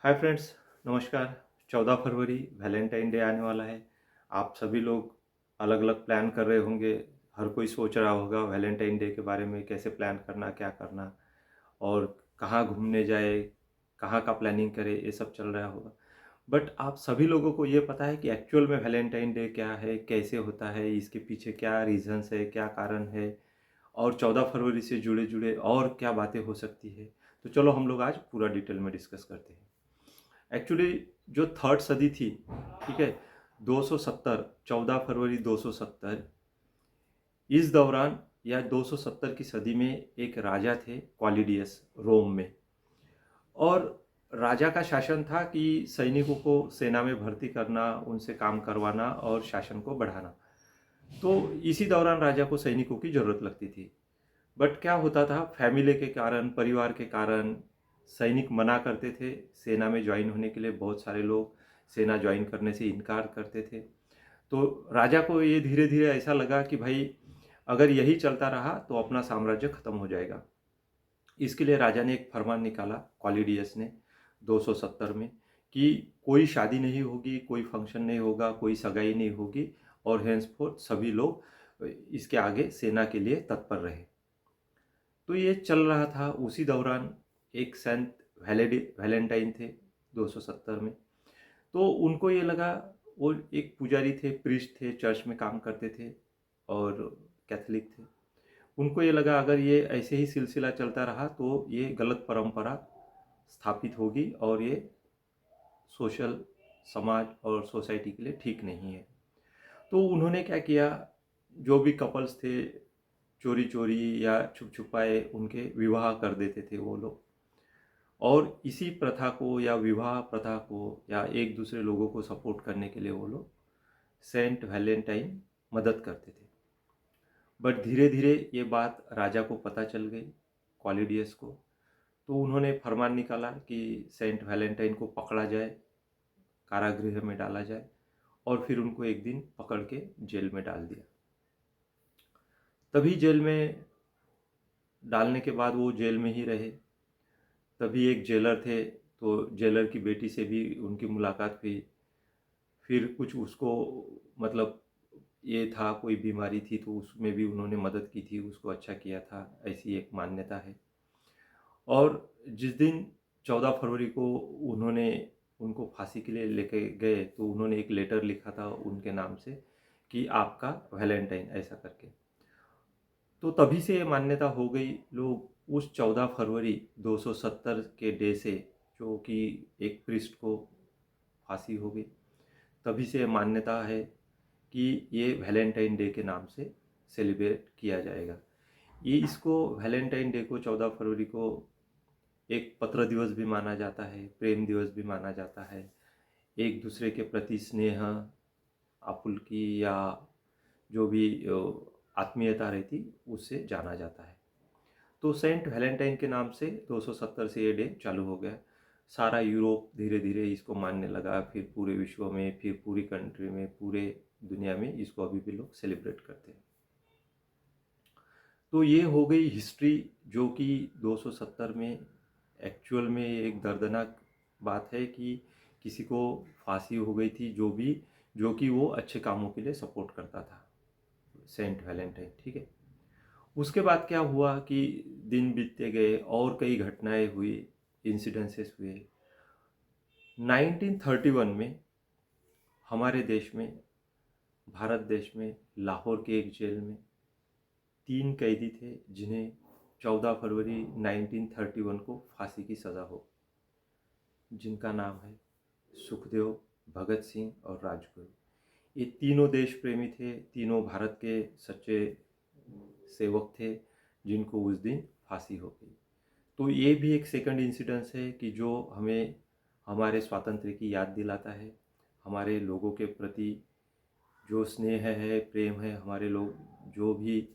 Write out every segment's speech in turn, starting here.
Hi friends, नमस्कार। 14 फरवरी Valentine day आने वाला है। आप सभी लोग अलग अलग प्लान कर रहे होंगे। हर कोई सोच रहा होगा वैलेंटाइन डे के बारे में, कैसे प्लान करना, क्या करना और कहाँ घूमने जाए, कहाँ का प्लानिंग करे, ये सब चल रहा होगा। बट आप सभी लोगों को ये पता है कि एक्चुअल में वैलेंटाइन डे क्या है, कैसे होता है, इसके पीछे क्या रीजंस है, क्या कारण है और 14 फरवरी से जुड़े जुड़े और क्या बातें हो सकती है। तो चलो हम लोग आज पूरा डिटेल में डिस्कस करते हैं। एक्चुअली जो थर्ड सदी थी, ठीक है, 270, 14 फरवरी 270, इस दौरान या 270 की सदी में एक राजा थे क्वालिडियस, रोम में। और राजा का शासन था कि सैनिकों को सेना में भर्ती करना, उनसे काम करवाना और शासन को बढ़ाना। तो इसी दौरान राजा को सैनिकों की ज़रूरत लगती थी। बट क्या होता था, फैमिली के कारण, परिवार के कारण सैनिक मना करते थे सेना में ज्वाइन होने के लिए। बहुत सारे लोग सेना ज्वाइन करने से इनकार करते थे। तो राजा को ये धीरे धीरे ऐसा लगा कि भाई अगर यही चलता रहा तो अपना साम्राज्य खत्म हो जाएगा। इसके लिए राजा ने एक फरमान निकाला, क्वालिडियस ने, 270 में, कि कोई शादी नहीं होगी, कोई फंक्शन नहीं होगा, कोई सगाई नहीं होगी और हेंसफोर्थ सभी लोग इसके आगे सेना के लिए तत्पर रहे। तो ये चल रहा था। उसी दौरान एक सेंट वैलेंटाइन थे 270 में। तो उनको ये लगा, वो एक पुजारी थे, प्रीस्ट थे, चर्च में काम करते थे और कैथलिक थे। उनको ये लगा अगर ये ऐसे ही सिलसिला चलता रहा तो ये गलत परंपरा स्थापित होगी और ये सोशल, समाज और सोसाइटी के लिए ठीक नहीं है। तो उन्होंने क्या किया, जो भी कपल्स थे चोरी चोरी या छुप छुपाए उनके विवाह कर देते थे वो लोग। और इसी प्रथा को या विवाह प्रथा को या एक दूसरे लोगों को सपोर्ट करने के लिए वो लोग सेंट वैलेंटाइन मदद करते थे। बट धीरे धीरे ये बात राजा को पता चल गई, क्वालिडियस को। तो उन्होंने फरमान निकाला कि सेंट वैलेंटाइन को पकड़ा जाए, कारागृह में डाला जाए और फिर उनको एक दिन पकड़ के जेल में डाल दिया। तभी जेल में डालने के बाद वो जेल में ही रहे। तभी एक जेलर थे, तो जेलर की बेटी से भी उनकी मुलाकात हुई। फिर कुछ उसको, मतलब ये था कोई बीमारी थी तो उसमें भी उन्होंने मदद की थी, उसको अच्छा किया था, ऐसी एक मान्यता है। और जिस दिन 14 फरवरी को उन्होंने उनको फांसी के लिए लेके गए तो उन्होंने एक लेटर लिखा था उनके नाम से कि आपका वैलेंटाइन, ऐसा करके। तो तभी से ये मान्यता हो गई। लोग उस 14 फरवरी 270 के डे से, जो कि एक प्रिस्ट को फांसी हो गई, तभी से मान्यता है कि ये वैलेंटाइन डे के नाम से सेलिब्रेट किया जाएगा। ये इसको वैलेंटाइन डे को 14 फरवरी को एक पत्र दिवस भी माना जाता है, प्रेम दिवस भी माना जाता है। एक दूसरे के प्रति स्नेह, आपुलकी या जो भी आत्मीयता रहती, उससे जाना जाता है। तो सेंट वैलेंटाइन के नाम से 270 से ये डे चालू हो गया। सारा यूरोप धीरे धीरे इसको मानने लगा, फिर पूरे विश्व में, फिर पूरी कंट्री में, पूरे दुनिया में इसको अभी भी लोग सेलिब्रेट करते हैं। तो ये हो गई हिस्ट्री, जो कि 270 में एक्चुअल में एक दर्दनाक बात है कि किसी को फांसी हो गई थी, जो कि वो अच्छे कामों के लिए सपोर्ट करता था, सेंट वैलेंटाइन, ठीक है। उसके बाद क्या हुआ कि दिन बीतते गए और कई घटनाएं हुई, इंसिडेंसेस हुए। 1931 में हमारे देश में, भारत देश में, लाहौर के एक जेल में 3 कैदी थे जिन्हें 14 फरवरी 1931 को फांसी की सज़ा हो, जिनका नाम है सुखदेव, भगत सिंह और राजगुरु। ये तीनों देश प्रेमी थे, तीनों भारत के सच्चे सेवक थे, जिनको उस दिन फांसी हो गई। तो ये भी एक सेकंड इंसिडेंस है कि जो हमें हमारे स्वातंत्र्य की याद दिलाता है, हमारे लोगों के प्रति जो स्नेह है, प्रेम है, हमारे लोग जो भी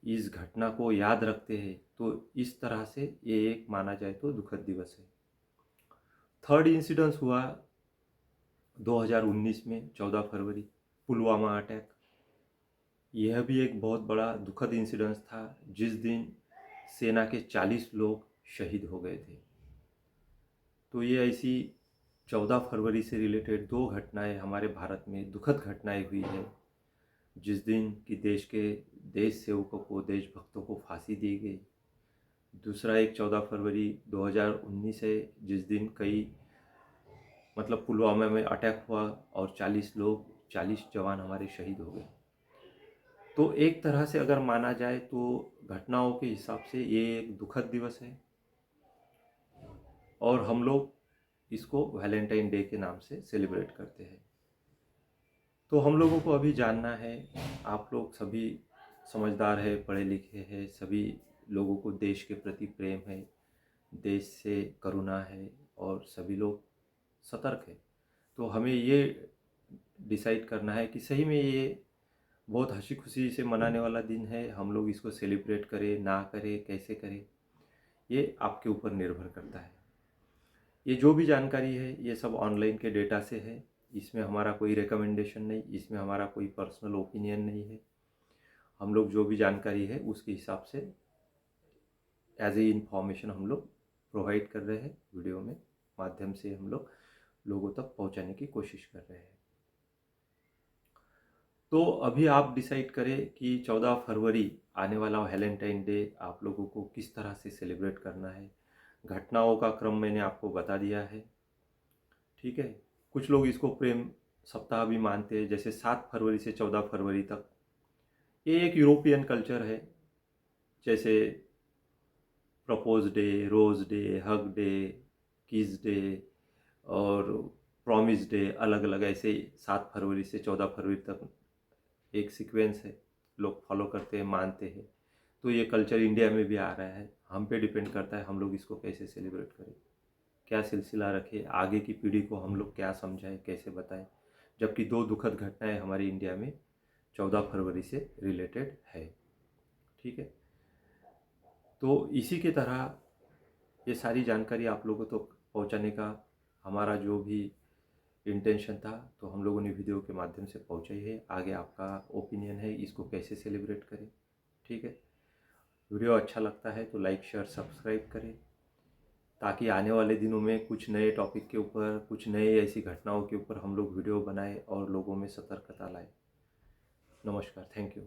इस घटना को याद रखते हैं, तो इस तरह से ये एक माना जाए तो दुखद दिवस है। थर्ड इंसिडेंस हुआ 2019 में 14 फरवरी, पुलवामा अटैक। यह भी एक बहुत बड़ा दुखद इंसिडेंस था, जिस दिन सेना के 40 लोग शहीद हो गए थे। तो ये ऐसी 14 फरवरी से रिलेटेड दो घटनाएं हमारे भारत में दुखद घटनाएं हुई है। जिस दिन कि देश के देश सेवकों को, देशभक्तों को फांसी दी गई। दूसरा एक 14 फरवरी 2019 है, जिस दिन कई मतलब पुलवामा में अटैक हुआ और 40 जवान हमारे शहीद हो गए। तो एक तरह से अगर माना जाए तो घटनाओं के हिसाब से ये एक दुखद दिवस है और हम लोग इसको वैलेंटाइन डे के नाम से सेलिब्रेट करते हैं। तो हम लोगों को अभी जानना है, आप लोग सभी समझदार है, पढ़े लिखे हैं, सभी लोगों को देश के प्रति प्रेम है, देश से करुणा है और सभी लोग सतर्क है। तो हमें ये डिसाइड करना है कि सही में ये बहुत हंसी खुशी से मनाने वाला दिन है। हम लोग इसको सेलिब्रेट करें ना करें, कैसे करें, ये आपके ऊपर निर्भर करता है। ये जो भी जानकारी है ये सब ऑनलाइन के डेटा से है। इसमें हमारा कोई रिकमेंडेशन नहीं, इसमें हमारा कोई पर्सनल ओपिनियन नहीं है। हम लोग जो भी जानकारी है उसके हिसाब से एज ए इंफॉर्मेशन हम लोग प्रोवाइड कर रहे हैं, वीडियो में माध्यम से हम लोग लोगों तक पहुंचाने की कोशिश कर रहे हैं। तो अभी आप डिसाइड करें कि 14 फरवरी आने वाला वैलेंटाइन डे आप लोगों को किस तरह से सेलिब्रेट करना है। घटनाओं का क्रम मैंने आपको बता दिया है, ठीक है। कुछ लोग इसको प्रेम सप्ताह भी मानते हैं, जैसे 7 फरवरी से 14 फरवरी तक। ये एक यूरोपियन कल्चर है, जैसे propose day, rose day, hug day, kiss day और प्रॉमिस डे, अलग अलग ऐसे 7 फरवरी से 14 फरवरी तक एक सीक्वेंस है, लोग फॉलो करते हैं, मानते हैं। तो ये कल्चर इंडिया में भी आ रहा है। हम पे डिपेंड करता है हम लोग इसको कैसे सेलिब्रेट करें, क्या सिलसिला रखें, आगे की पीढ़ी को हम लोग क्या समझाएं, कैसे बताएं। जबकि दो दुखद घटनाएं हमारी इंडिया में 14 फरवरी से रिलेटेड है, ठीक है। तो इसी की तरह ये सारी जानकारी आप लोगों तक पहुंचाने का हमारा जो भी इंटेंशन था, तो हम लोगों ने वीडियो के माध्यम से पहुंचाई है। आगे आपका ओपिनियन है, इसको कैसे सेलिब्रेट करें, ठीक है। वीडियो अच्छा लगता है तो लाइक शेयर सब्सक्राइब करें, ताकि आने वाले दिनों में कुछ नए टॉपिक के ऊपर, कुछ नए ऐसी घटनाओं के ऊपर हम लोग वीडियो बनाएं और लोगों में सतर्कता लाएं। नमस्कार, थैंक यू।